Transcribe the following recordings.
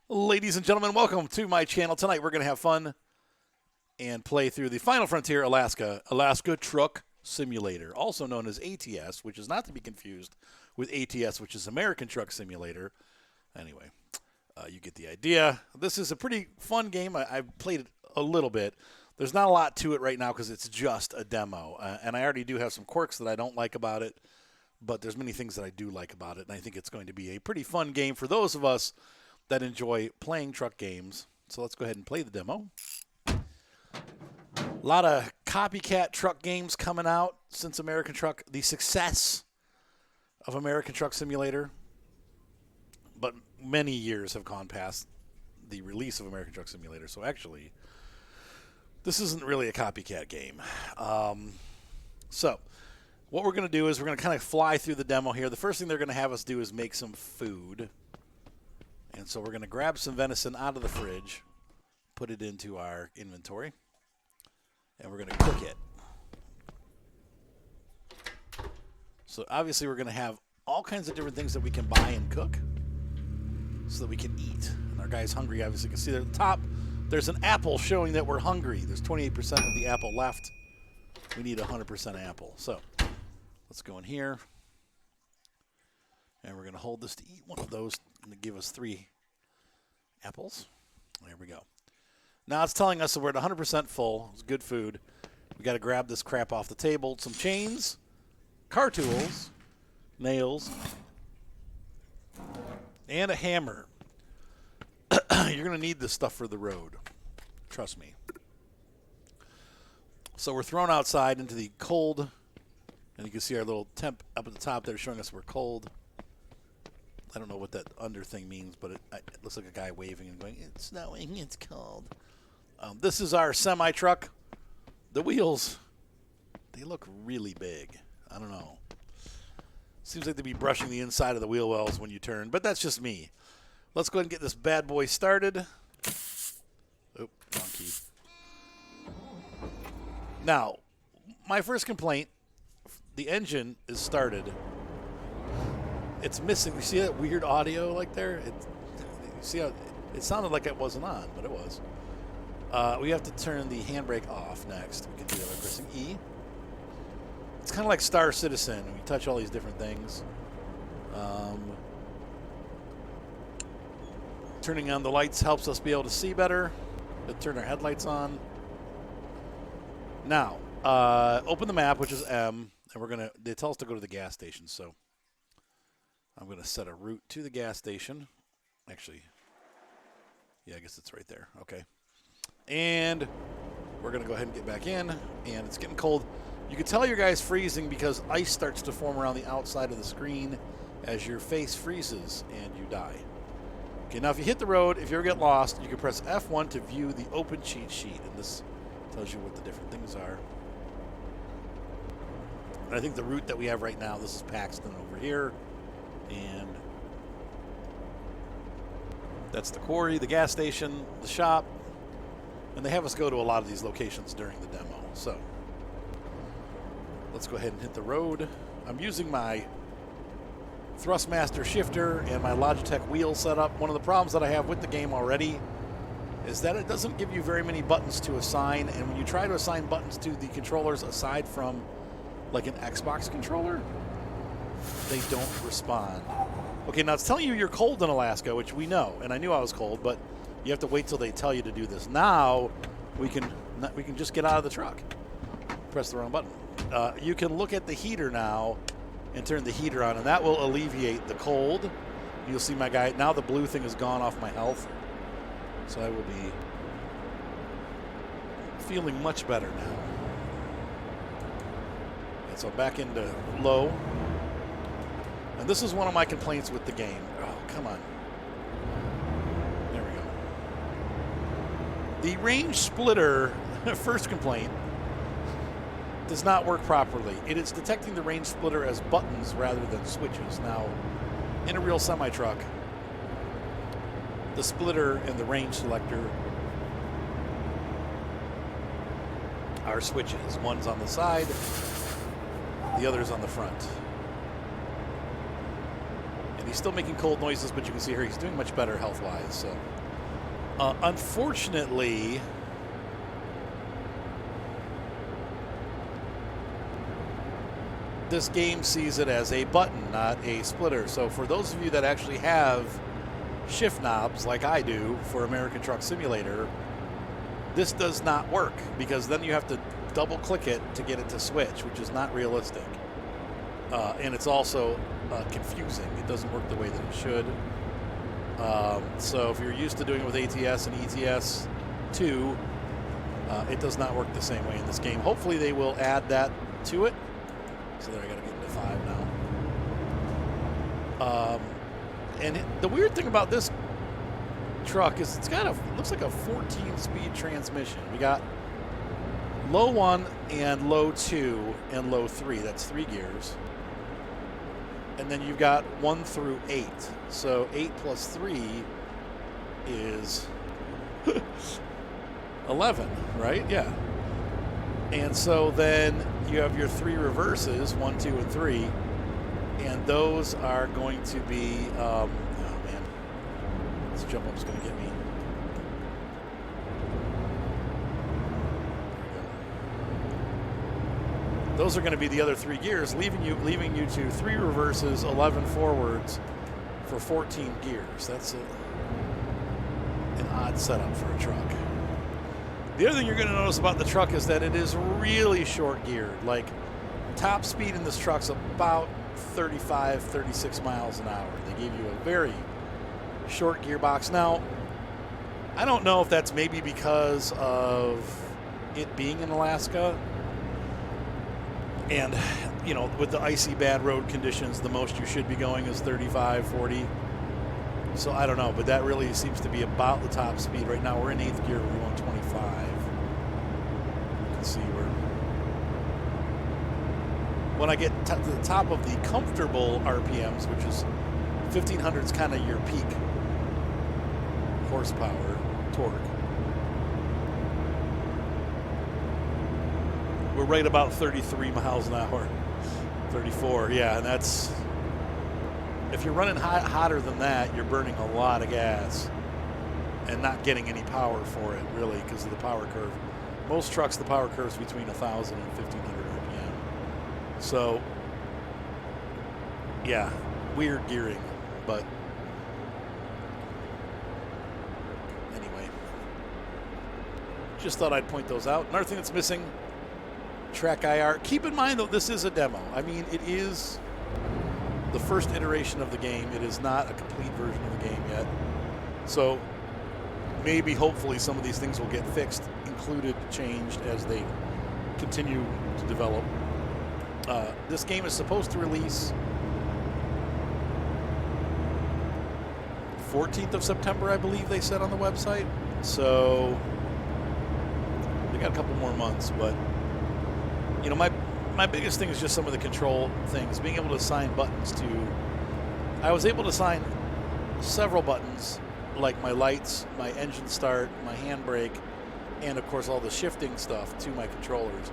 Ladies and gentlemen, welcome to my channel. Tonight we're going to have fun and play through the Final Frontier Alaska Truck Simulator, also known as ATS, which is not to be confused with ATS, which is American Truck Simulator. Anyway, you get the idea. This is a pretty fun game. I've played it a little bit. There's not a lot to it right now because it's just a demo, and I already do have some quirks that I don't like about it, but there's many things that I do like about it, and I think it's going to be a pretty fun game for those of us that enjoy playing truck games. So let's go ahead and play the demo. A lot of copycat truck games coming out since American Truck, the success of American Truck Simulator. But many years have gone past the release of American Truck Simulator. So actually, this isn't really a copycat game. So what we're going to do is we're going to kind of fly through the demo here. The first thing they're going to have us do is make some food. And so we're going to grab some venison out of the fridge, put it into our inventory, and we're going to cook it. So obviously we're going to have all kinds of different things that we can buy and cook so that we can eat. And our guy's hungry, obviously. You can see there at the top, there's an apple showing that we're hungry. There's 28% of the apple left. We need 100% apple. So let's go in here. And we're going to hold this to eat one of those and give us 3 apples. There we go. Now it's telling us that we're at 100% full. It's good food. We got to grab this crap off the table. Some chains, car tools, nails, and a hammer. You're going to need this stuff for the road. Trust me. So we're thrown outside into the cold. And you can see our little temp up at the top there showing us we're cold. I don't know what that under thing means, but it looks like a guy waving and going, it's snowing, it's cold. This is our semi-truck. The wheels, they look really big. I don't know. Seems like they'd be brushing the inside of the wheel wells when you turn, but that's just me. Let's go ahead and get this bad boy started. Oop, wrong key. Now, my first complaint, the engine is started. It's missing. You see that weird audio like there? You see how it sounded like it wasn't on, but it was. We have to turn the handbrake off next. We can do that by pressing E. It's kind of like Star Citizen. We touch all these different things. Turning on the lights helps us be able to see better. We'll turn our headlights on. Now, open the map, which is M, and they tell us to go to the gas station, so I'm going to set a route to the gas station. Actually, yeah, I guess it's right there. Okay. And we're going to go ahead and get back in, and it's getting cold. You can tell your guy's freezing because ice starts to form around the outside of the screen as your face freezes and you die. Okay, now if you hit the road, if you ever get lost, you can press F1 to view the open cheat sheet, and this tells you what the different things are. And I think the route that we have right now, this is Pacsum over here. And that's the quarry, the gas station, the shop. And they have us go to a lot of these locations during the demo. So let's go ahead and hit the road. I'm using my Thrustmaster shifter and my Logitech wheel setup. One of the problems that I have with the game already is that it doesn't give you very many buttons to assign. And when you try to assign buttons to the controllers aside from like an Xbox controller, they don't respond. Okay, now it's telling you you're cold in Alaska, which we know, and I knew I was cold, but you have to wait till they tell you to do this. Now we can just get out of the truck. Press the wrong button. You can look at the heater now and turn the heater on, and that will alleviate the cold. You'll see my guy now. The blue thing is gone off my health, so I will be feeling much better now. And so back into low. And this is one of my complaints with the game. Oh, come on. There we go. The range splitter, first complaint, does not work properly. It is detecting the range splitter as buttons rather than switches. Now, in a real semi-truck, the splitter and the range selector are switches. One's on the side, the other's on the front. He's still making cold noises, but you can see here he's doing much better health-wise. So, unfortunately, this game sees it as a button, not a splitter. So for those of you that actually have shift knobs like I do for American Truck Simulator, this does not work because then you have to double click it to get it to switch, which is not realistic. And it's also confusing. It doesn't work the way that it should. So if you're used to doing it with ATS and ETS2, it does not work the same way in this game. Hopefully they will add that to it. So there, I got to get into 5 now. And the weird thing about this truck is it's got looks like a 14-speed transmission. We got low 1 and low 2 and low 3. That's 3 gears. And then you've got 1 through 8. So 8 plus 3 is 11, right? Yeah. And so then you have your 3 reverses, 1, 2, and 3. And those are going to be, oh man, this jump up's going to get me. Those are going to be the other 3 gears, leaving you to 3 reverses, 11 forwards for 14 gears. That's an odd setup for a truck. The other thing you're going to notice about the truck is that it is really short geared. Like, top speed in this truck's about 35, 36 miles an hour. They gave you a very short gearbox. Now, I don't know if that's maybe because of it being in Alaska. And, you know, with the icy bad road conditions, the most you should be going is 35, 40. So I don't know, but that really seems to be about the top speed. Right now we're in 8th gear, we're going 25. You can see when I get to the top of the comfortable RPMs, which is 1500 is kind of your peak horsepower, torque. We're right about 33 miles an hour, 34, yeah, and that's, if you're running hotter than that, you're burning a lot of gas and not getting any power for it, really, because of the power curve. Most trucks, the power curve is between 1,000 and 1,500 RPM. So, yeah, weird gearing, but anyway, just thought I'd point those out. Another thing that's missing, track IR. Keep in mind, though, this is a demo. I mean, it is the first iteration of the game. It is not a complete version of the game yet. So maybe, hopefully, some of these things will get fixed, included, changed as they continue to develop. This game is supposed to release 14th of September, I believe they said on the website. So they got a couple more months, but you know, my biggest thing is just some of the control things, being able to assign buttons to. I was able to assign several buttons, like my lights, my engine start, my handbrake, and of course all the shifting stuff to my controllers.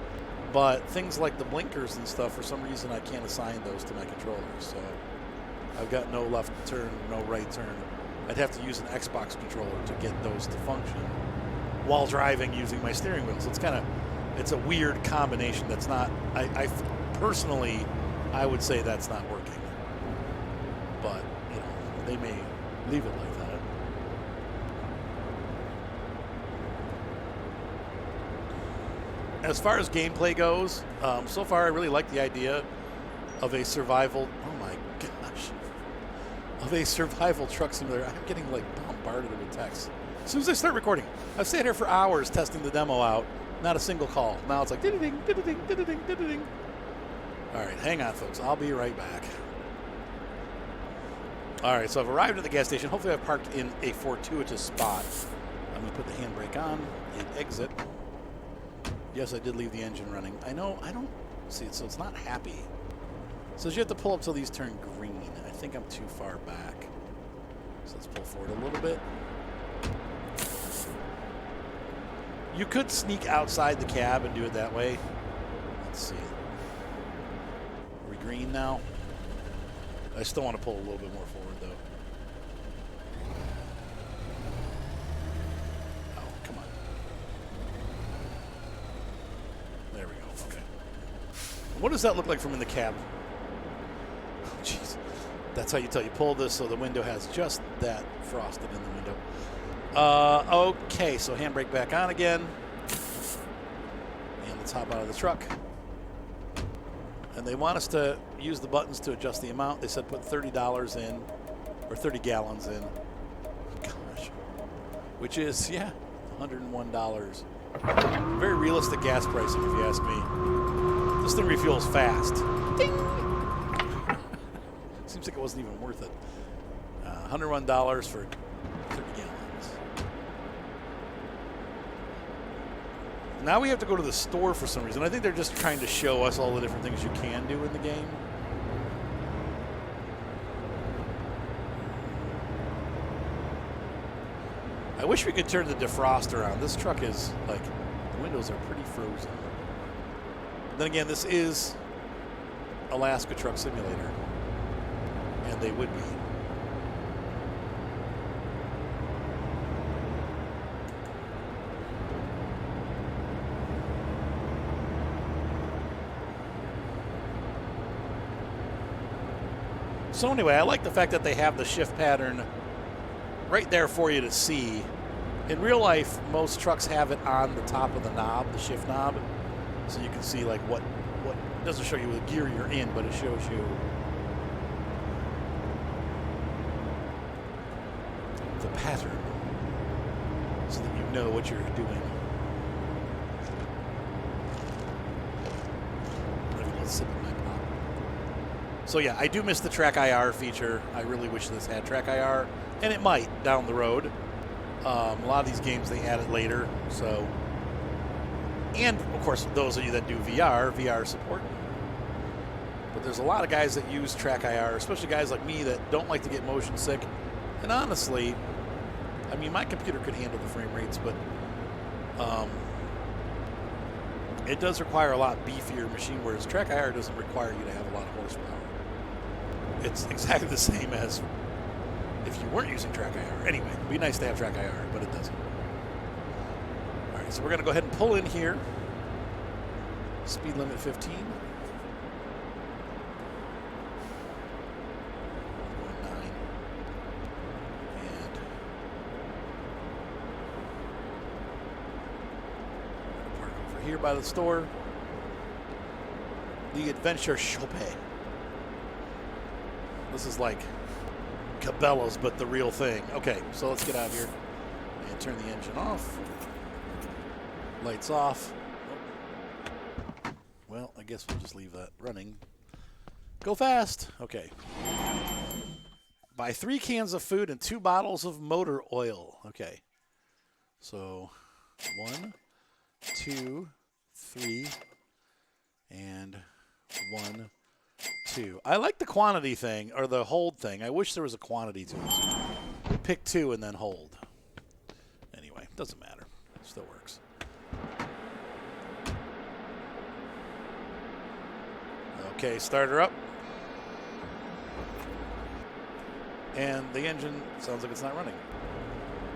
But things like the blinkers and stuff, for some reason I can't assign those to my controllers. So I've got no left turn, no right turn. I'd have to use an Xbox controller to get those to function while driving using my steering wheel. So it's a weird combination that's not, I personally, I would say that's not working. But, you know, they may leave it like that. As far as gameplay goes, so far I really like the idea of a survival, oh my gosh, of a survival truck simulator. I'm getting like bombarded with texts. As soon as I start recording, I've sat here for hours testing the demo out. Not a single call. Now it's like ding, ding, ding, ding, ding, ding. All right, hang on, folks. I'll be right back. All right, so I've arrived at the gas station. Hopefully I've parked in a fortuitous spot. I'm going to put the handbrake on and exit. Yes, I did leave the engine running. I know, I don't see it, so it's not happy. It says you have to pull up till these turn green. I think I'm too far back. So let's pull forward a little bit. You could sneak outside the cab and do it that way. Let's see. Are we green now? I still want to pull a little bit more forward, though. Oh, come on. There we go. Okay. What does that look like from in the cab? Oh, jeez. That's how you tell you pull this so the window has just that frosted in the window. Okay, so handbrake back on again. And let's hop out of the truck. And they want us to use the buttons to adjust the amount. They said put $30 in, or 30 gallons in. Gosh. Which is, yeah, $101. Very realistic gas pricing, if you ask me. This thing refuels fast. Ding! Seems like it wasn't even worth it. $101 for 30 gallons. Now we have to go to the store for some reason. I think they're just trying to show us all the different things you can do in the game. I wish we could turn the defroster on. This truck is, like, the windows are pretty frozen. Then again, this is Alaska Truck Simulator. And they would be. So anyway, I like the fact that they have the shift pattern right there for you to see. In real life, most trucks have it on the top of the knob, the shift knob, so you can see like what doesn't show you the gear you're in, but it shows you the pattern so that you know what you're doing. Let's sip my pop. So yeah, I do miss the Track IR feature. I really wish this had Track IR, and it might down the road. A lot of these games they add it later, so. And of course, those of you that do VR support. But there's a lot of guys that use Track IR, especially guys like me that don't like to get motion sick. And honestly, I mean, my computer could handle the frame rates, but it does require a lot beefier machine, whereas Track IR doesn't require you to have a lot of horsepower. It's exactly the same as if you weren't using Track IR. Anyway, it'd be nice to have Track IR, but it doesn't. All right, so we're going to go ahead and pull in here. Speed limit 15. Going 9. And park over here by the store. The Adventure Chopin. This is like Cabela's, but the real thing. Okay, so let's get out of here and turn the engine off. Lights off. Well, I guess we'll just leave that running. Go fast. Okay. Buy 3 cans of food and 2 bottles of motor oil. Okay. So 1, 2, 3, and 1, 2. I like the quantity thing, or the hold thing. I wish there was a quantity to it. Pick 2 and then hold. Anyway, doesn't matter. Still works. Okay, start her up. And the engine sounds like it's not running.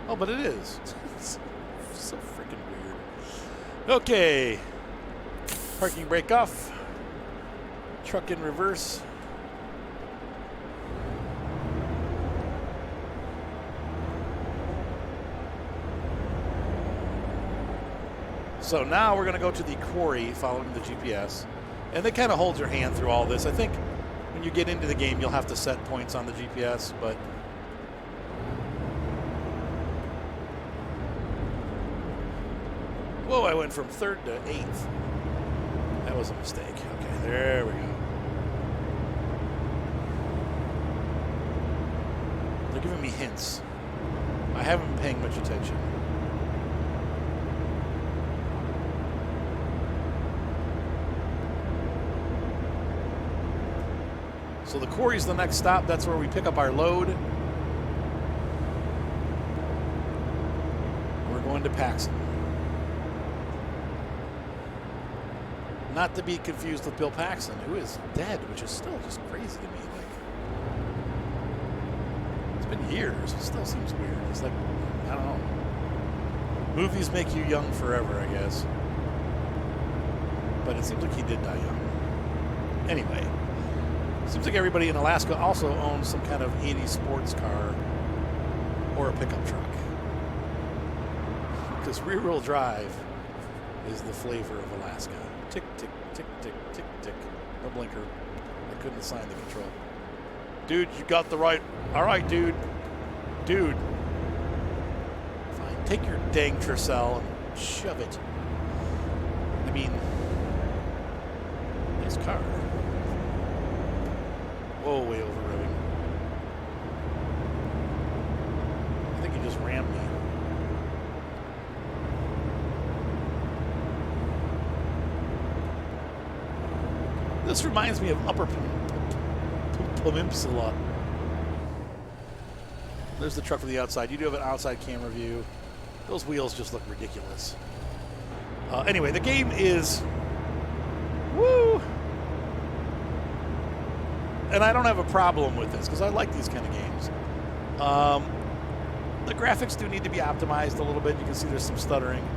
Oh, but it is. It's so freaking weird. Okay. Parking brake off. Truck in reverse. So now we're going to go to the quarry following the GPS. And they kind of hold your hand through all this. I think when you get into the game, you'll have to set points on the GPS, but whoa, I went from 3rd to 8th. That was a mistake. Okay, there we go. They're giving me hints. I haven't been paying much attention. So the quarry's the next stop. That's where we pick up our load. We're going to Pacsum. Not to be confused with Bill Paxton, who is dead, which is still just crazy to me. Like, been years. It still seems weird. It's like, I don't know. Movies make you young forever, I guess. But it seems like he did die young. Anyway, seems like everybody in Alaska also owns some kind of 80s sports car or a pickup truck. Because rear-wheel drive is the flavor of Alaska. Tick, tick, tick, tick, tick, tick. No blinker. I couldn't assign the control. Dude, you got the right... All right, dude. Dude. Fine. Take your dang Tercel and shove it. I mean... Nice car. Whoa, way over revving. I think he just rammed me. This reminds me of Upper Peninsula. There's the truck from the outside. You do have an outside camera view. Those wheels just look ridiculous. Anyway, the game is... Woo! And I don't have a problem with this because I like these kind of games. The graphics do need to be optimized a little bit. You can see there's some stuttering.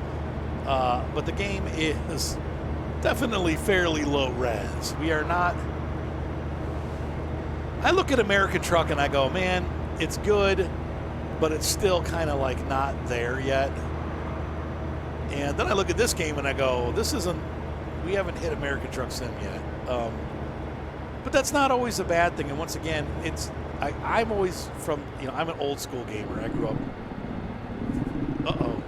But the game is definitely fairly low res. We are not... I look at American Truck and I go, man, it's good, but it's still kind of like not there yet. And then I look at this game and I go, this isn't... We haven't hit American Truck Sim yet. But that's not always a bad thing. And once again, it's... I'm always from... You know, I'm an old school gamer. I grew up... Uh-oh.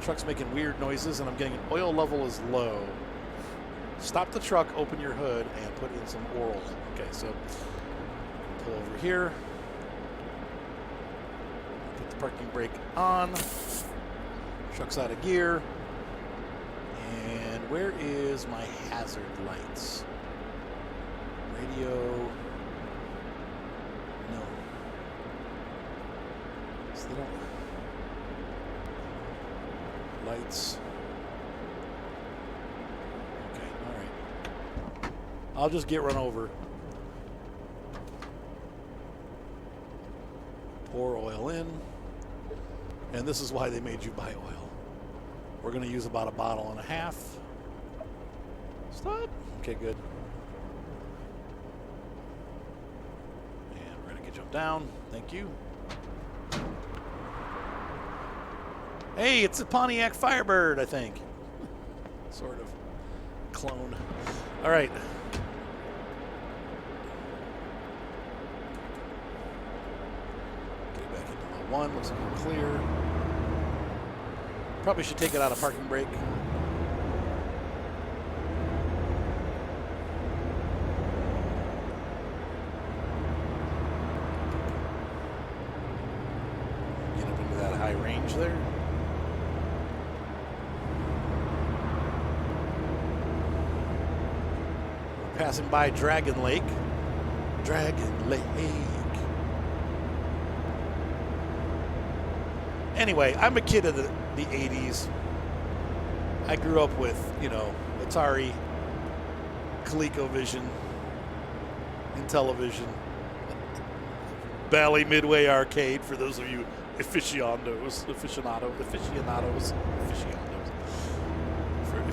Truck's making weird noises and I'm getting an oil level is low. Stop the truck, open your hood, and put in some oil. Okay, so pull over here. Put the parking brake on. Truck's out of gear. And where is my hazard lights? Radio. No. So they don't. Lights. I'll just get run over. Pour oil in. And this is why they made you buy oil. We're going to use about 1.5 bottles. Stop. Okay, good. And we're going to get jumped down. Thank you. Hey, it's a Pontiac Firebird, I think. Sort of. Clone. All right. One looks like we're clear. Probably should take it out of parking brake. Get up into that high range there. We're passing by Dragon Lake. Dragon Lake. Anyway, I'm a kid of the 80s. I grew up with, you know, Atari, ColecoVision, Intellivision, Bally Midway Arcade, for those of you aficionados. If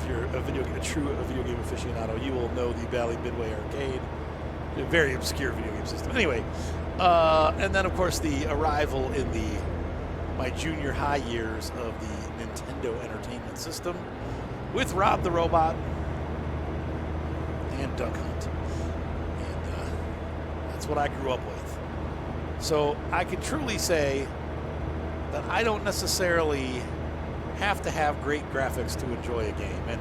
you're a true video game aficionado, you will know the Bally Midway Arcade. A very obscure video game system. Anyway, and then, of course, the arrival in my junior high years of the Nintendo Entertainment System with Rob the Robot and Duck Hunt. And that's what I grew up with. So I can truly say that I don't necessarily have to have great graphics to enjoy a game. And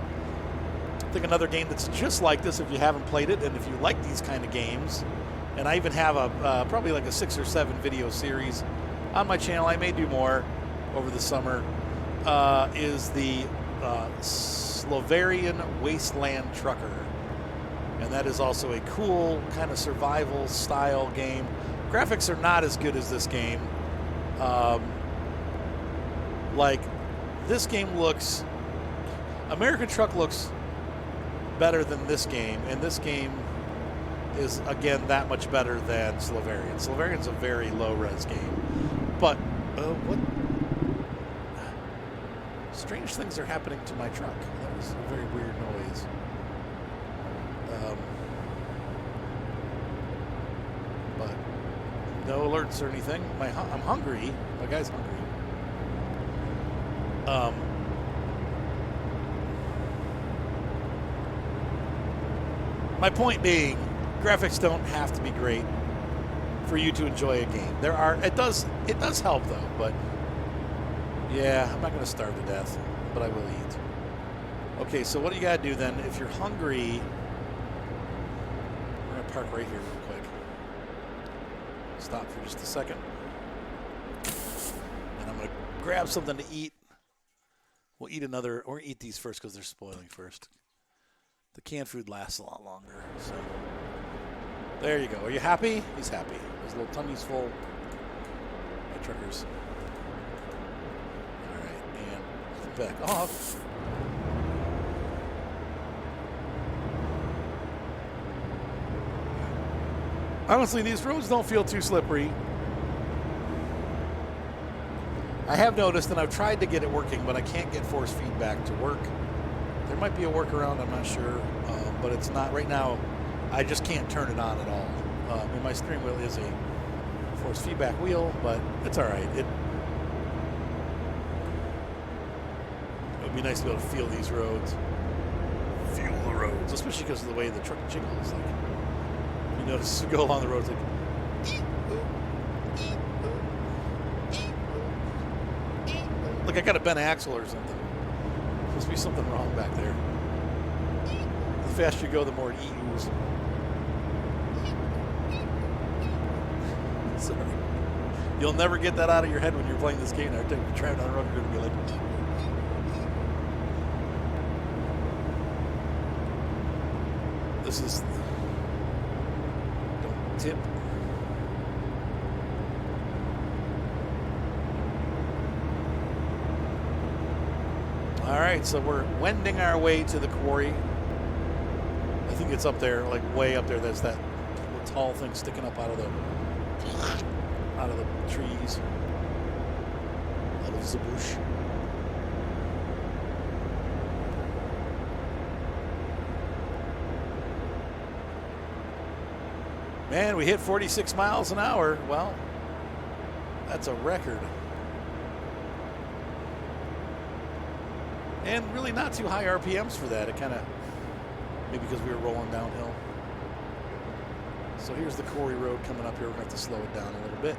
I think another game that's just like this, if you haven't played it, and if you like these kind of games, and I even have a probably like a 6 or 7 video series on my channel, I may do more over the summer, is the Slovarian Wasteland Trucker. And that is also a cool kind of survival style game. Graphics are not as good as this game. Like, this game looks... American Truck looks better than this game, and this game is, again, that much better than Slavarian. Slavarian's a very low-res game. But, what? Strange things are happening to my truck. That was a very weird noise. But no alerts or anything. I'm hungry. My guy's hungry. My point being, graphics don't have to be great for you to enjoy a game. It does help though, but yeah, I'm not going to starve to death, but I will eat. Okay, so what do you got to do then? If you're hungry, we're going to park right here real quick. Stop for just a second. And I'm going to grab something to eat. We'll eat eat these first because they're spoiling first. The canned food lasts a lot longer. So there you go. Are you happy? He's happy. His little tummy's full. My truckers. All right, and back off. Honestly, these roads don't feel too slippery. I have noticed, and I've tried to get it working, but I can't get force feedback to work. There might be a workaround, I'm not sure, but it's not right now. I just can't turn it on at all. And my steering wheel is a force feedback wheel, but it's all right. It would be nice to be able to feel these roads. Feel the roads, especially because of the way the truck jiggles. Like, you notice as you go along the roads, like, I got a bent axle or something. Must be something wrong back there. The faster you go, the more it ews. Sorry. You'll never get that out of your head when you're playing this game. Every time you're driving down the road, you're going to be like, this is, don't tip. All right, so we're wending our way to the quarry. I think it's up there, like way up there. There's that little tall thing sticking up out of the trees, out of the bush. Man, we hit 46 miles an hour. Well, that's a record. And really not too high RPMs for that. It kind of, maybe because we were rolling downhill. So here's the quarry road coming up here. We're going to have to slow it down a little bit.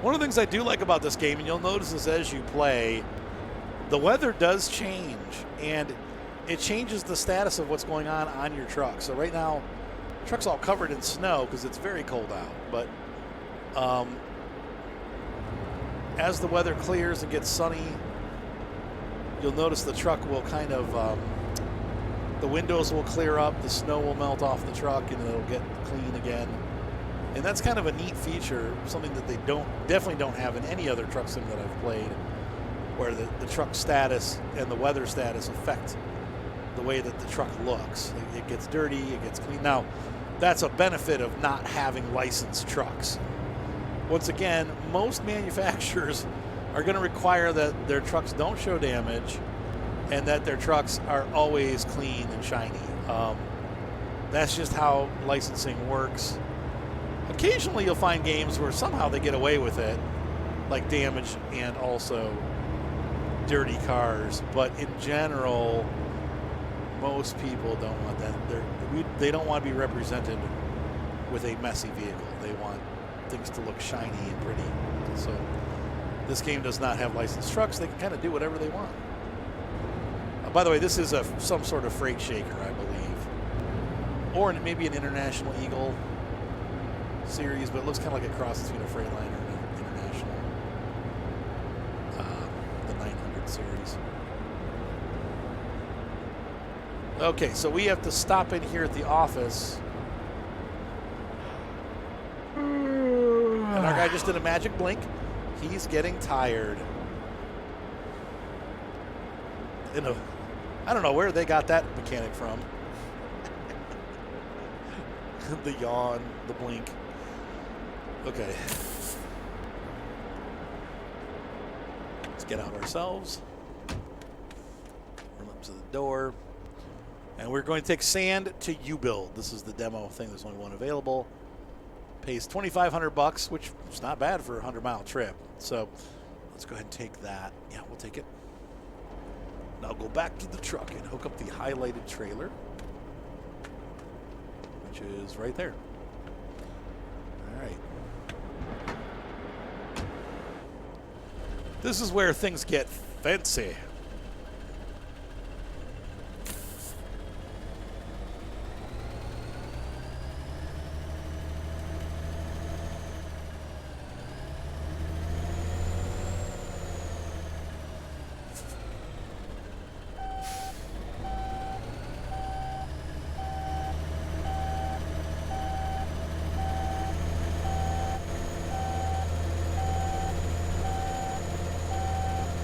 One of the things I do like about this game, and you'll notice this as you play, the weather does change. And it changes the status of what's going on your truck. So right now, the truck's all covered in snow because it's very cold out. But as the weather clears and gets sunny, you'll notice the truck will kind of, the windows will clear up, the snow will melt off the truck, and it'll get clean again. And that's kind of a neat feature, something that they definitely don't have in any other truck sim that I've played, where the truck status and the weather status affect the way that the truck looks. It gets dirty, it gets clean. Now, that's a benefit of not having licensed trucks. Once again, most manufacturers are going to require that their trucks don't show damage and that their trucks are always clean and shiny. That's just how licensing works. Occasionally you'll find games where somehow they get away with it, like damage and also dirty cars. But in general, most people don't want that. They don't want to be represented with a messy vehicle. They want things to look shiny and pretty. So this game does not have licensed trucks. They can kind of do whatever they want. By the way, this is some sort of freight shaker, I believe. Or maybe an International Eagle series, but it looks kind of like a cross between a Freightliner and an International. The 900 series. Okay, so we have to stop in here at the office. And our guy just did a magic blink. He's getting tired. I don't know where they got that mechanic from. The yawn, the blink. Okay. Let's get out ourselves. Run up to the door. And we're going to take sand to U-Build. This is the demo thing. There's only one available. Pays $2,500, which is not bad for a 100-mile trip. So let's go ahead and take that. Yeah, we'll take it. Now go back to the truck and hook up the highlighted trailer, which is right there. All right. This is where things get fancy.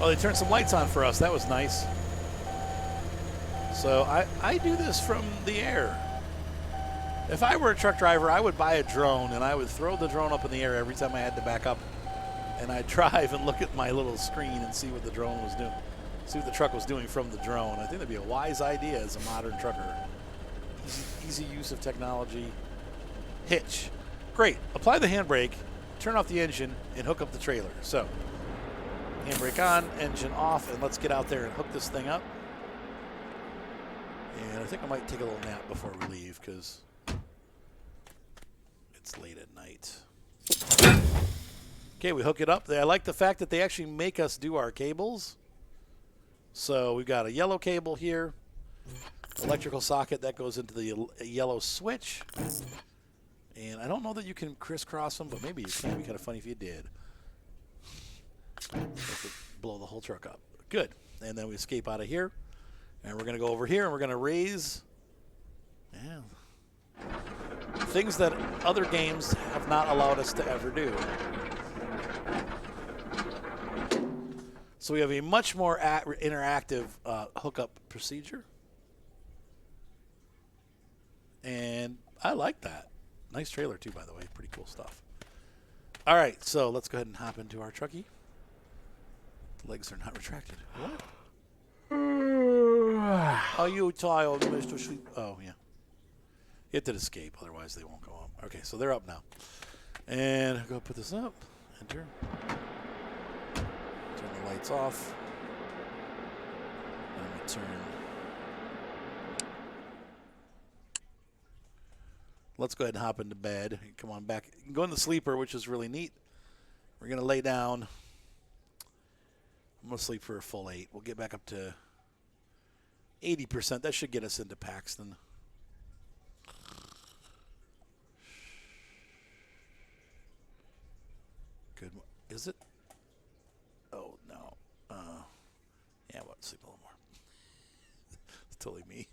Oh, they turned some lights on for us. That was nice. So I do this from the air. If I were a truck driver, I would buy a drone, and I would throw the drone up in the air every time I had to back up. And I'd drive and look at my little screen and see what the drone was doing. See what the truck was doing from the drone. I think that'd be a wise idea as a modern trucker. Easy use of technology. Hitch. Great. Apply the handbrake, turn off the engine, and hook up the trailer. So handbrake on, engine off, and let's get out there and hook this thing up. And I think I might take a little nap before we leave because it's late at night. Okay, we hook it up. I like the fact that they actually make us do our cables. So we've got a yellow cable here, electrical socket that goes into the yellow switch. And I don't know that you can crisscross them, but maybe you can. It'd be kind of funny if you did. Blow the whole truck up. Good. And then we escape out of here. And we're going to go over here and we're going to raise things that other games have not allowed us to ever do. So we have a much more interactive hookup procedure. And I like that. Nice trailer too, by the way. Pretty cool stuff. All right, so let's go ahead and hop into our truckie. Legs are not retracted. What? Are you tired, Mr. Sleep? Oh, yeah. You have to escape, otherwise they won't go up. Okay, so they're up now. And go put this up. Enter. Turn the lights off. And I'm going to turn. Let's go ahead and hop into bed. Come on back. You can go in the sleeper, which is really neat. We're going to lay down. I'm going to sleep for a full 8. We'll get back up to 80%. That should get us into Paxton. Good. Is it? Oh, no. Yeah, well, sleep a little more. It's totally me.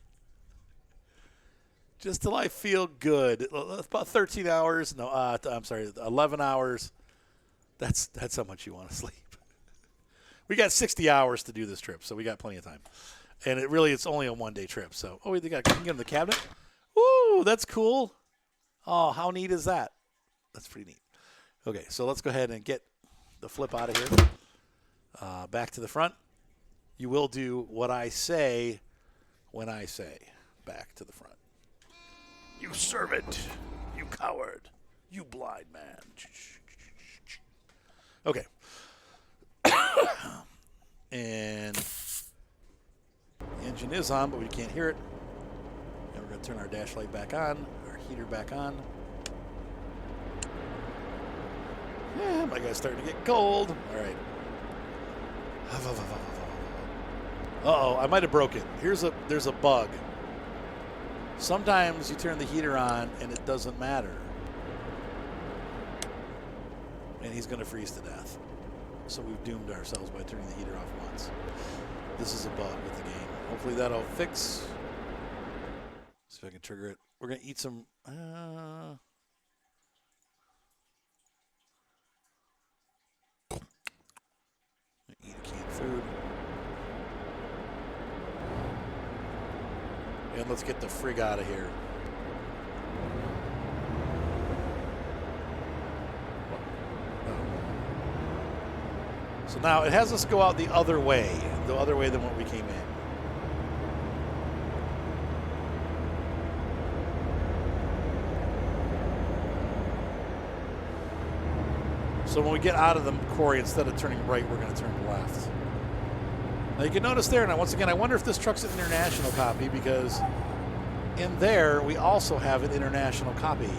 Just till I feel good. About 13 hours. No, I'm sorry, 11 hours. That's how much you want to sleep. We got 60 hours to do this trip, so we got plenty of time. And it's only a one-day trip. So, we can get in the cabinet. Ooh, that's cool. Oh, how neat is that? That's pretty neat. Okay, so let's go ahead and get the flip out of here. Back to the front. You will do what I say when I say back to the front. You servant. You coward. You blind man. Okay. And the engine is on, but we can't hear it. And we're going to turn our dash light back on, our heater back on. Yeah, my guy's starting to get cold. All right. Uh-oh, I might have broke it. There's a bug. Sometimes you turn the heater on and it doesn't matter. And he's going to freeze to death. So we've doomed ourselves by turning the heater off once. This is a bug with the game. Hopefully that'll fix. See if I can trigger it. We're going to eat some... eat a canned food. And let's get the frig out of here. So now it has us go out the other way than what we came in. So when we get out of the quarry, instead of turning right, we're going to turn left. Now you can notice there, and once again, I wonder if this truck's an international copy, because in there we also have an international copy.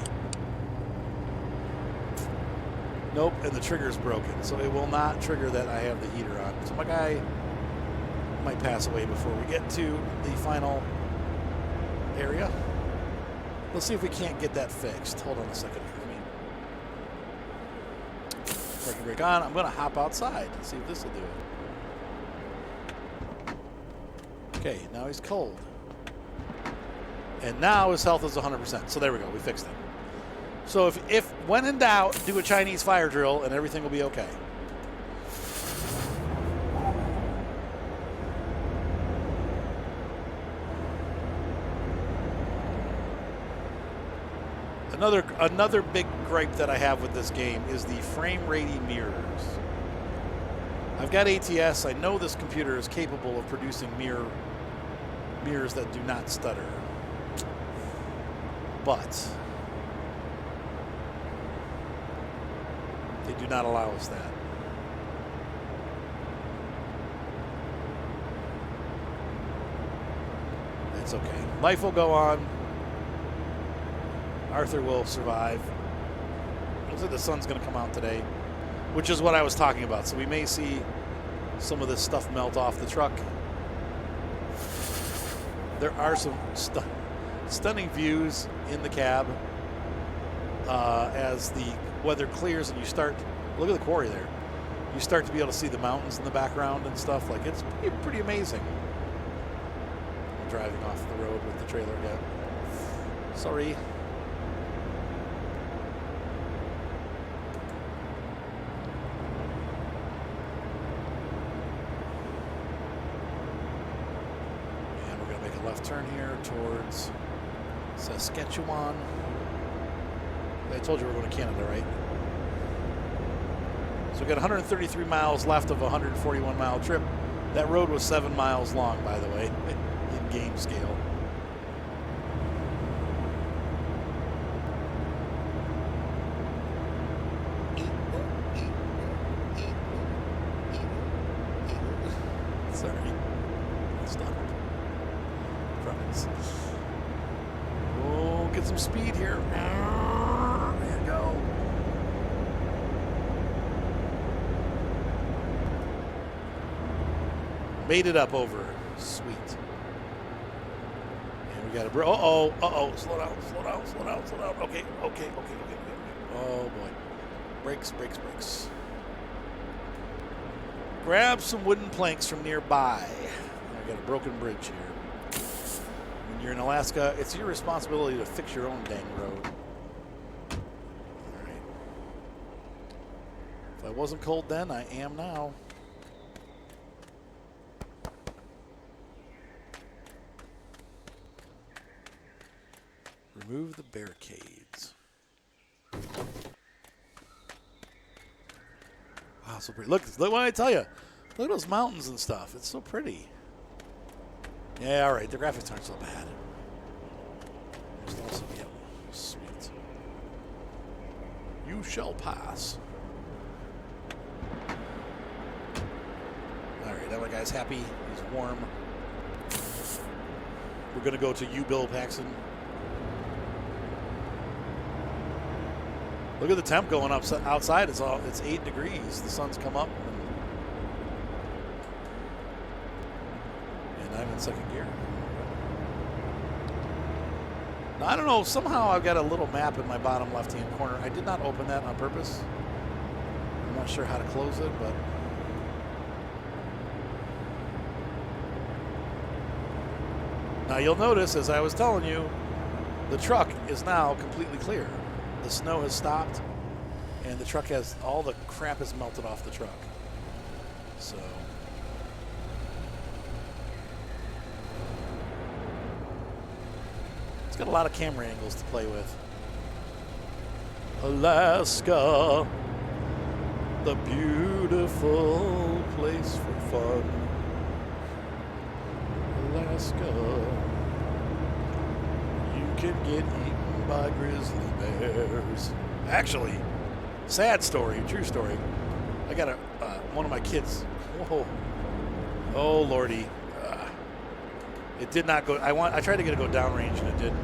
Nope, and the trigger's broken, so it will not trigger that I have the heater on. So my guy might pass away before we get to the final area. Let's see if we can't get that fixed. Hold on a second here. Parking brake on. I'm going to hop outside and see if this will do it. Okay, now he's cold. And now his health is 100%. So there we go. We fixed it. So if when in doubt, do a Chinese fire drill and everything will be okay. Another big gripe that I have with this game is the frame ratey mirrors. I've got ATS. I know this computer is capable of producing mirrors that do not stutter. But they do not allow us that. It's okay. Life will go on. Arthur will survive. Looks like the sun's going to come out today, which is what I was talking about. So we may see some of this stuff melt off the truck. There are some stunning views in the cab as the weather clears and you start, look at the quarry there. You start to be able to see the mountains in the background and stuff. Like, it's pretty amazing. I'm driving off the road with the trailer again. Sorry. Turn here towards Saskatchewan. I told you we're going to Canada, right? So we got 133 miles left of a 141-mile trip. That road was 7 miles long, by the way, in game scale. Sorry. Stop. Oh, get some speed here. There you go. Made it up over. Sweet. And we got a uh-oh. Slow down. Okay. Oh, boy. Brakes. Grab some wooden planks from nearby. I got a broken bridge here. When you're in Alaska, it's your responsibility to fix your own dang road. All right. If I wasn't cold then, I am now. Remove the barricades. Wow, so pretty. Look what I tell you. Look at those mountains and stuff. It's so pretty. Yeah, all right. The graphics aren't so bad. There's also, yep, sweet. You shall pass. All right, now my guy's happy. He's warm. We're gonna go to you, Bill Pacsum. Look at the temp going up outside. It's 8 degrees. The sun's come up. And I'm in second gear. Now, I don't know. Somehow I've got a little map in my bottom left-hand corner. I did not open that on purpose. I'm not sure how to close it, but... Now you'll notice, as I was telling you, the truck is now completely clear. The snow has stopped, and the truck has, all the crap has melted off the truck. So, it's got a lot of camera angles to play with. Alaska. the beautiful place for fun, Alaska. You can get eaten by grizzly bears. Actually, sad story, true story. I got one of my kids. Whoa, oh lordy, it did not go. I tried to get it to go downrange and it didn't.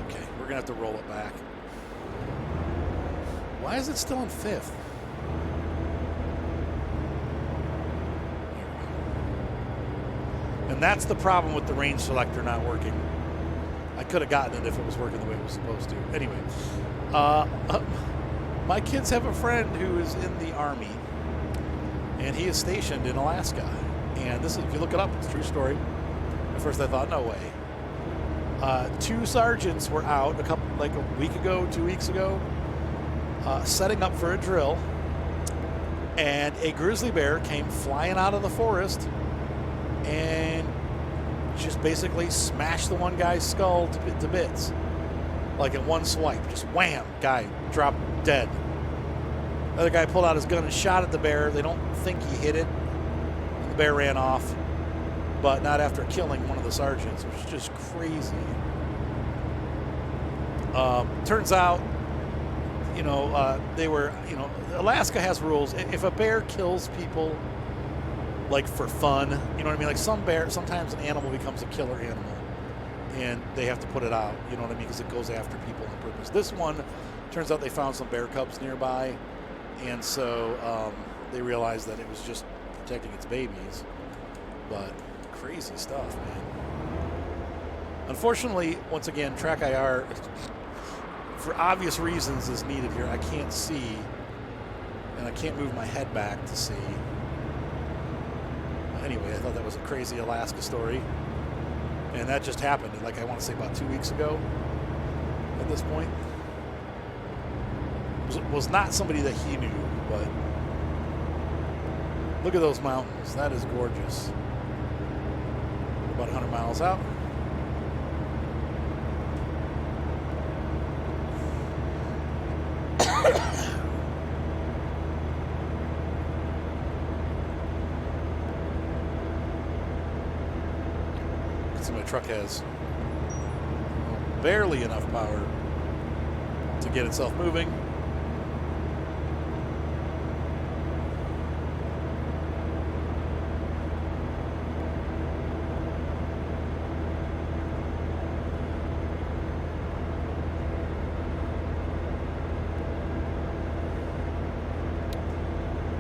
Okay, we're gonna have to roll it back. Why is it still in fifth? And that's the problem with the range selector not working. I could have gotten it if it was working the way it was supposed to. Anyway, my kids have a friend who is in the Army, and he is stationed in Alaska. And this is, if you look it up, it's a true story. At first I thought, no way. 2 sergeants were out like a week ago, 2 weeks ago, setting up for a drill, and a grizzly bear came flying out of the forest and just basically smashed the one guy's skull to bits. Like in one swipe, just wham, guy dropped dead. The other guy pulled out his gun and shot at the bear. They don't think he hit it. The bear ran off, but not after killing one of the sergeants, which is just crazy. Turns out, they were, Alaska has rules. If a bear kills people, like for fun, you know what I mean? Like sometimes an animal becomes a killer animal, and they have to put it out, you know what I mean? Because it goes after people on purpose. This one, turns out they found some bear cubs nearby, and so they realized that it was just protecting its babies. But crazy stuff, man. Unfortunately, once again, track IR, for obvious reasons, is needed here. I can't see, and I can't move my head back to see. Anyway, I thought that was a crazy Alaska story, and that just happened, like I want to say about 2 weeks ago at this point. Was not somebody that he knew, but look at those mountains. That is gorgeous. About 100 miles out. My truck has barely enough power to get itself moving.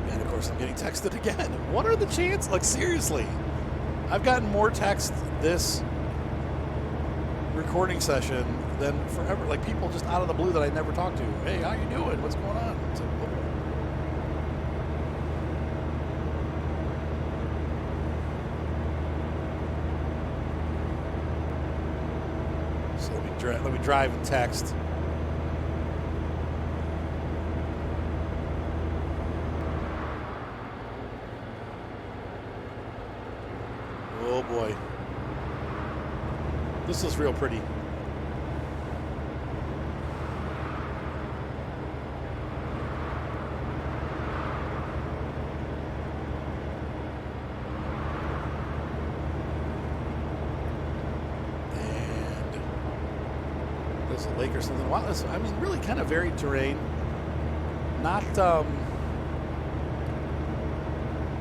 And of course I'm getting texted again. What are the chances? Like seriously, I've gotten more text this recording session than forever. Like people just out of the blue that I never talked to. Hey, how you doing? What's going on? It's like, so let me drive and text. Oh boy. This is real pretty. And there's a lake or something. Wow, this, I mean, really kind of varied terrain. Not,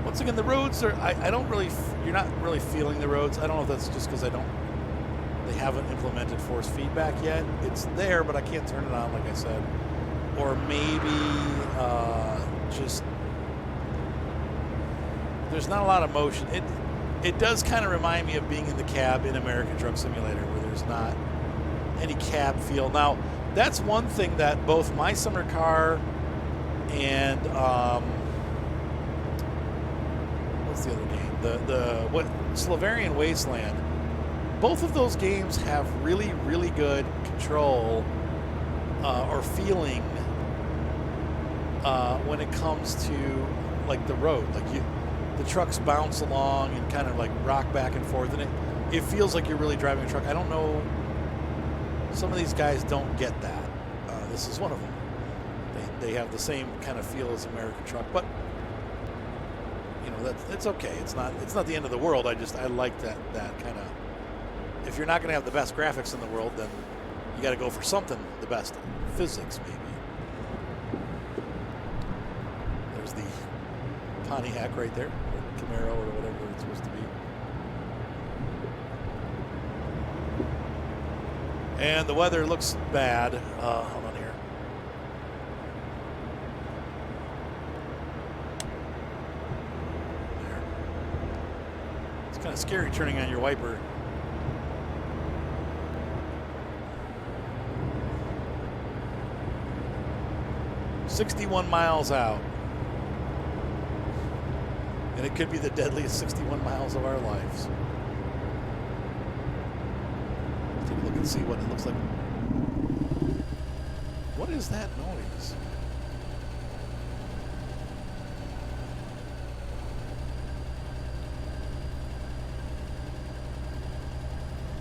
once again, the roads are, I don't really, you're not really feeling the roads. I don't know if that's just because they haven't implemented force feedback yet. It's there, but I can't turn it on, like I said. Or maybe just there's not a lot of motion. It does kind of remind me of being in the cab in American Truck Simulator, where there's not any cab feel. Now, that's one thing that both My Summer Car and what's the other game? The Slavarian Wasteland. Both of those games have really, really good control or feeling when it comes to like the road. Like the trucks bounce along and kind of like rock back and forth, and it feels like you're really driving a truck. I don't know. Some of these guys don't get that. This is one of them. they have the same kind of feel as American truck, but you know it's okay. It's not the end of the world. I like that kind of. If you're not going to have the best graphics in the world, then you got to go for something the best. Physics, maybe. There's the Pontiac right there, or Camaro, or whatever it's supposed to be. And the weather looks bad. Hold on here. There. It's kind of scary turning on your wiper. "61 miles out." And it could be the deadliest 61 miles of our lives. Let's take a look and see what it looks like. What is that noise?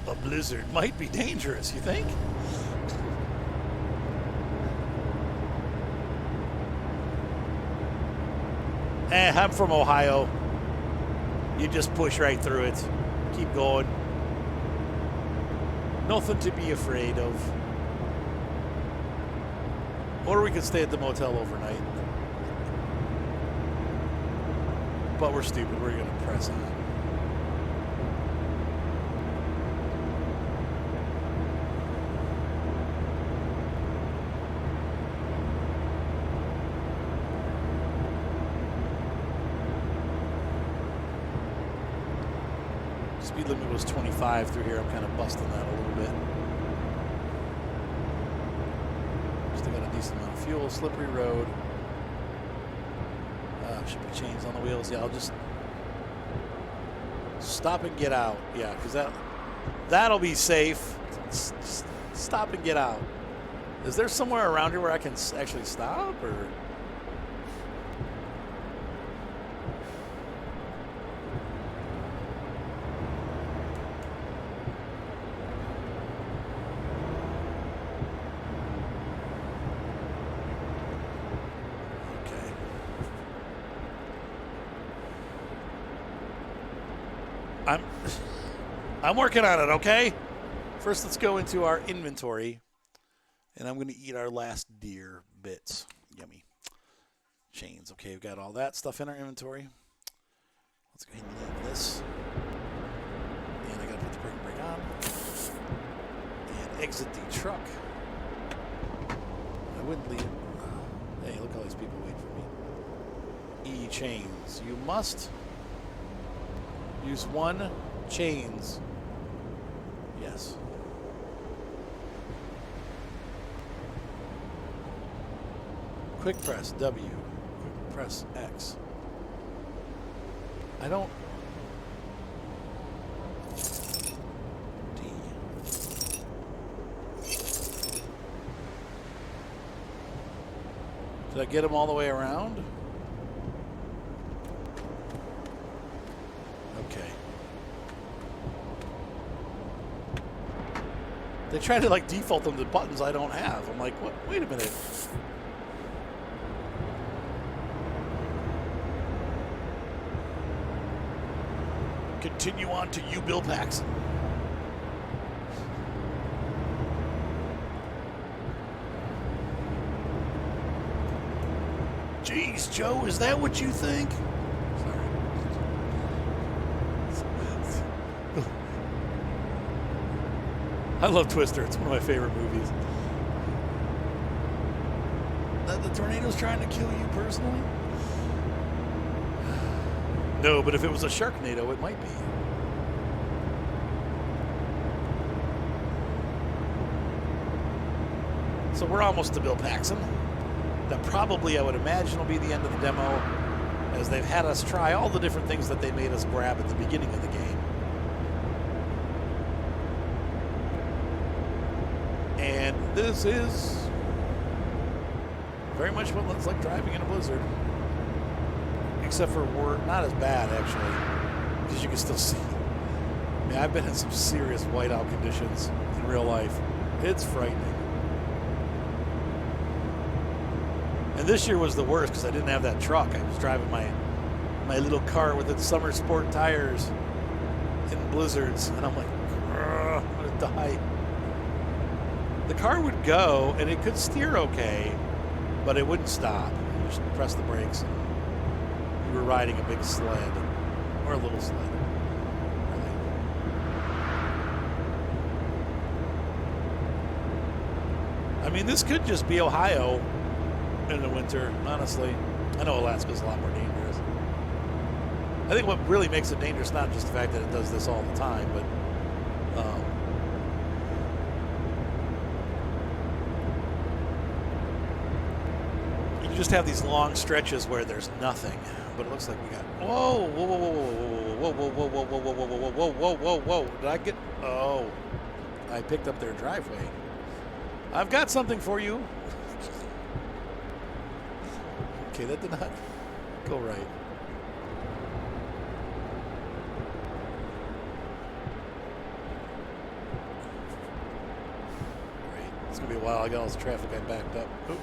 A blizzard might be dangerous, you think? I'm from Ohio. You just push right through it. Keep going. Nothing to be afraid of. Or we could stay at the motel overnight. But we're stupid. We're going to press on. Speed limit was 25 through here. I'm kind of busting that a little bit. Still got a decent amount of fuel. Slippery road. Should be chains on the wheels. Yeah, I'll just stop and get out. Yeah, because that'll be safe. Stop and get out. Is there somewhere around here where I can actually stop, or? I'm working on it, okay? First, let's go into our inventory, and I'm going to eat our last deer bits. Yummy. Chains. Okay, we've got all that stuff in our inventory. Let's go ahead and leave this. And I got to put the brake on. And exit the truck. I wouldn't leave. Hey, look, all these people waiting for me. E-chains. You must use one chains. Yes. Quick press W. Quick press X. I don't. D. Did I get them all the way around? Okay. They try to like default them to buttons I don't have. I'm like, what? Wait a minute. Continue on to you, Bill Pacsum. Jeez, Joe, is that what you think? I love Twister. It's one of my favorite movies. That the tornado's trying to kill you personally? No, but if it was a Sharknado, it might be. So we're almost to Bill Pacsum. That probably, I would imagine, will be the end of the demo, as they've had us try all the different things that they made us grab at the beginning of the game. And this is very much what looks like driving in a blizzard. Except for we're not as bad, actually, because you can still see. I mean, I've been in some serious whiteout conditions in real life. It's frightening. this year was the worst because I didn't have that truck. I was driving my little car with its summer sport tires in blizzards, and I'm like, I'm gonna die. The car would go and it could steer okay, but it wouldn't stop. You just press the brakes and you were riding a big sled or a little sled. Really. I mean, this could just be Ohio in the winter, honestly. I know Alaska's a lot more dangerous. I think what really makes it dangerous, not just the fact that it does this all the time, but you just have these long stretches where there's nothing. But it looks like we got, whoa, whoa, whoa, whoa, whoa, whoa, whoa, whoa, whoa, whoa, whoa, whoa, whoa, whoa, whoa, whoa. Did I get, oh, I picked up their driveway. I've got something for you. Okay, that did not go right. Great. It's going to be a while. I got all this traffic I backed up. Oop.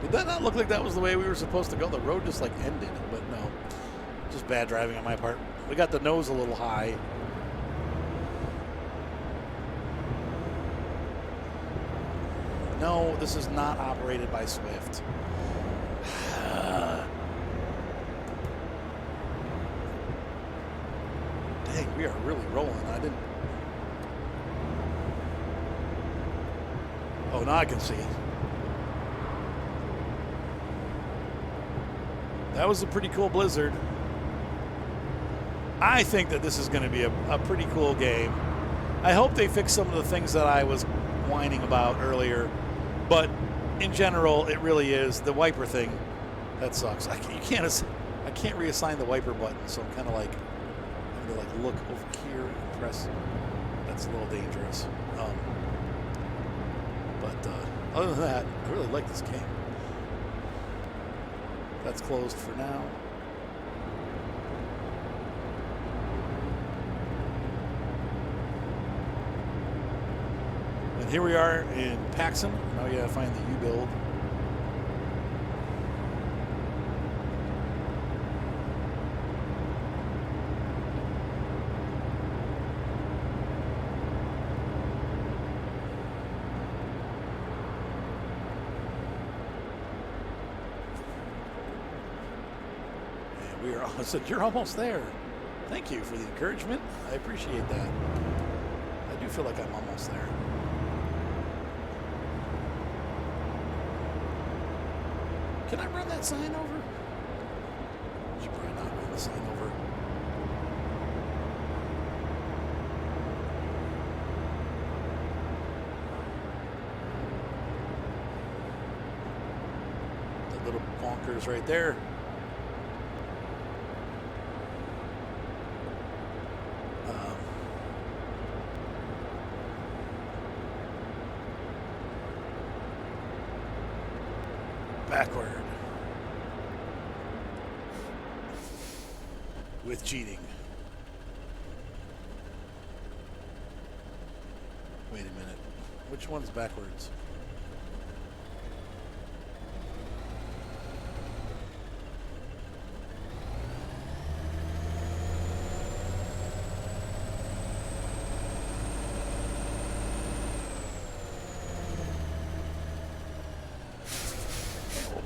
Did that not look like that was the way we were supposed to go? The road just like ended, but no. Just bad driving on my part. We got the nose a little high. No, this is not operated by Swift. Dang, we are really rolling. I didn't. Oh, now I can see it. That was a pretty cool blizzard. I think that this is going to be a pretty cool game. I hope they fix some of the things that I was whining about earlier. But in general, it really is. The wiper thing, that sucks. I can't reassign the wiper button, so I'm kind of like, I'm going to like look over here and press. That's a little dangerous. But other than that, I really like this game. That's closed for now. And here we are in Pacsum. Now you gotta find the U-build. I said, you're almost there. Thank you for the encouragement. I appreciate that. I do feel like I'm almost there. Can I run that sign over? You should probably not run the sign over. That little bonkers right there. Backward. With cheating. Wait a minute. Which one's backwards?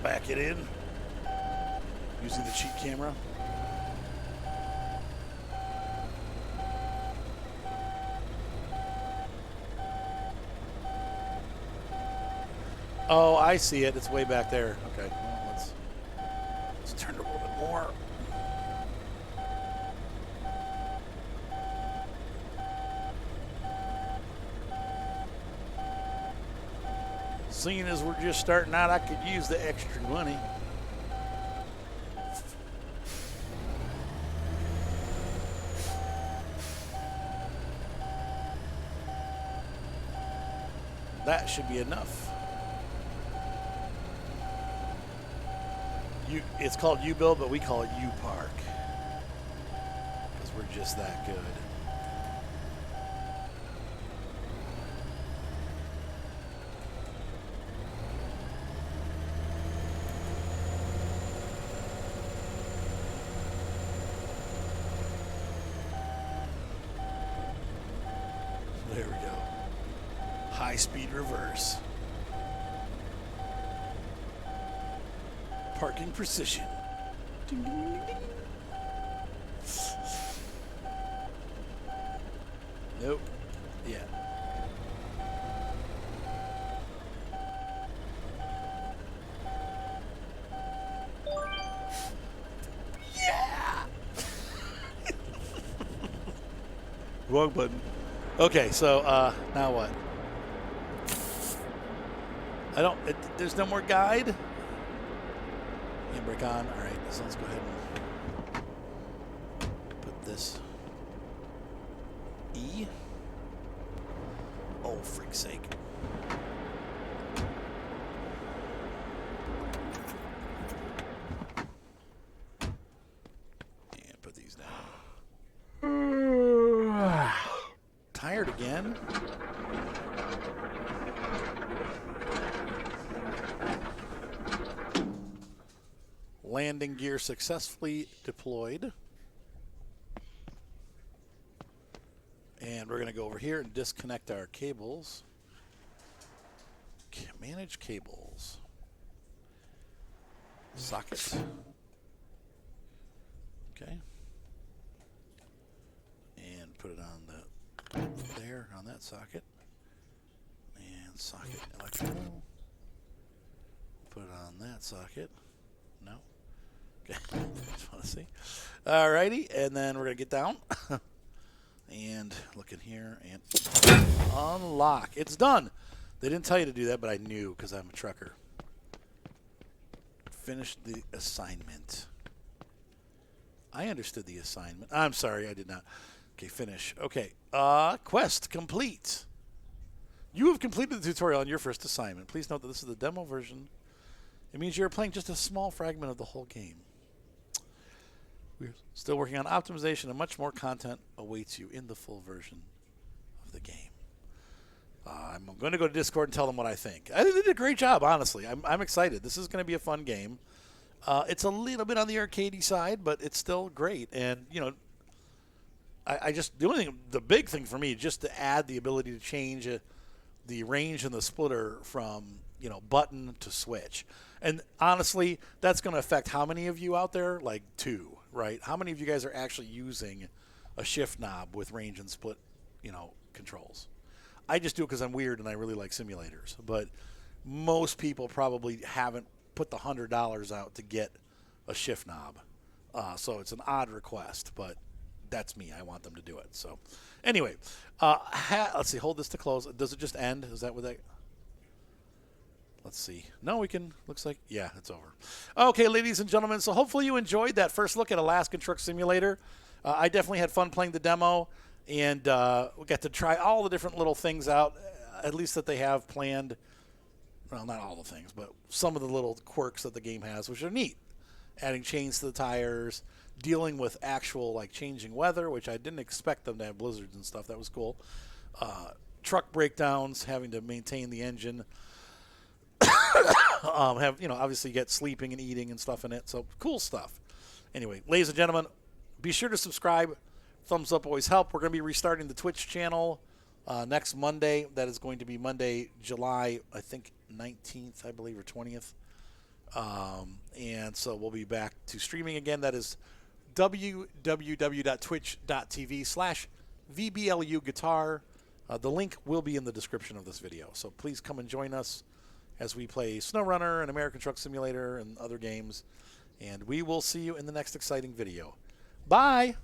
Back it in using the cheat camera. Oh, I see it. It's way back there. Okay, well, let's turn it a little bit more. Seeing as we're just starting out, I could use the extra money. That should be enough. It's called U-Build, but we call it U-Park. We're just that good. There we go. High-speed reverse. Parking precision. Ding, ding, ding, ding. Nope. Yeah. Yeah! Wrong button. Okay, so now what? There's no more guide? Handbrake on. All right, so let's go ahead and put this E. Oh, freak's sake. And put these down. Tired again? Landing gear successfully deployed. And we're going to go over here and disconnect our cables. Manage cables. Sockets. Okay. And put it on there on that socket. And socket electrical. Put it on that socket. No. Okay. Just want to see. Alrighty, and then we're gonna get down and look in here and unlock. It's done. They didn't tell you to do that, but I knew because I'm a trucker. Finish the assignment. I understood the assignment. I'm sorry, I did not. Okay, finish. Okay, quest complete. You have completed the tutorial on your first assignment. Please note that this is the demo version. It means you're playing just a small fragment of the whole game. We're still working on optimization, and much more content awaits you in the full version of the game. I'm going to go to Discord and tell them what I think. I think they did a great job, honestly. I'm excited. This is going to be a fun game. It's a little bit on the arcadey side, but it's still great. And, you know, the big thing for me, just to add the ability to change the range and the splitter from, you know, button to switch. And honestly, that's going to affect how many of you out there? Like 2, right? How many of you guys are actually using a shift knob with range and split, you know, controls? I just do it because I'm weird and I really like simulators. But most people probably haven't put the $100 out to get a shift knob. So it's an odd request, but that's me. I want them to do it. So anyway, let's see. Hold this to close. Does it just end? Is that what that... Let's see. No, we can. Looks like, yeah, it's over. Okay, ladies and gentlemen, so hopefully you enjoyed that first look at Alaskan Truck Simulator. I definitely had fun playing the demo, and we got to try all the different little things out, at least that they have planned. Well, not all the things, but some of the little quirks that the game has, which are neat. Adding chains to the tires, dealing with actual, like, changing weather, which I didn't expect them to have blizzards and stuff. That was cool. Truck breakdowns, having to maintain the engine. Obviously get sleeping and eating and stuff in it. So cool stuff. Anyway, ladies and gentlemen, be sure to subscribe. Thumbs up always help. We're going to be restarting the Twitch channel next Monday. That is going to be Monday, July, I think 19th, I believe, or 20th. And so we'll be back to streaming again. That is www.twitch.tv/VBLU Guitar. The link will be in the description of this video. So please come and join us as we play SnowRunner and American Truck Simulator and other games. And we will see you in the next exciting video. Bye!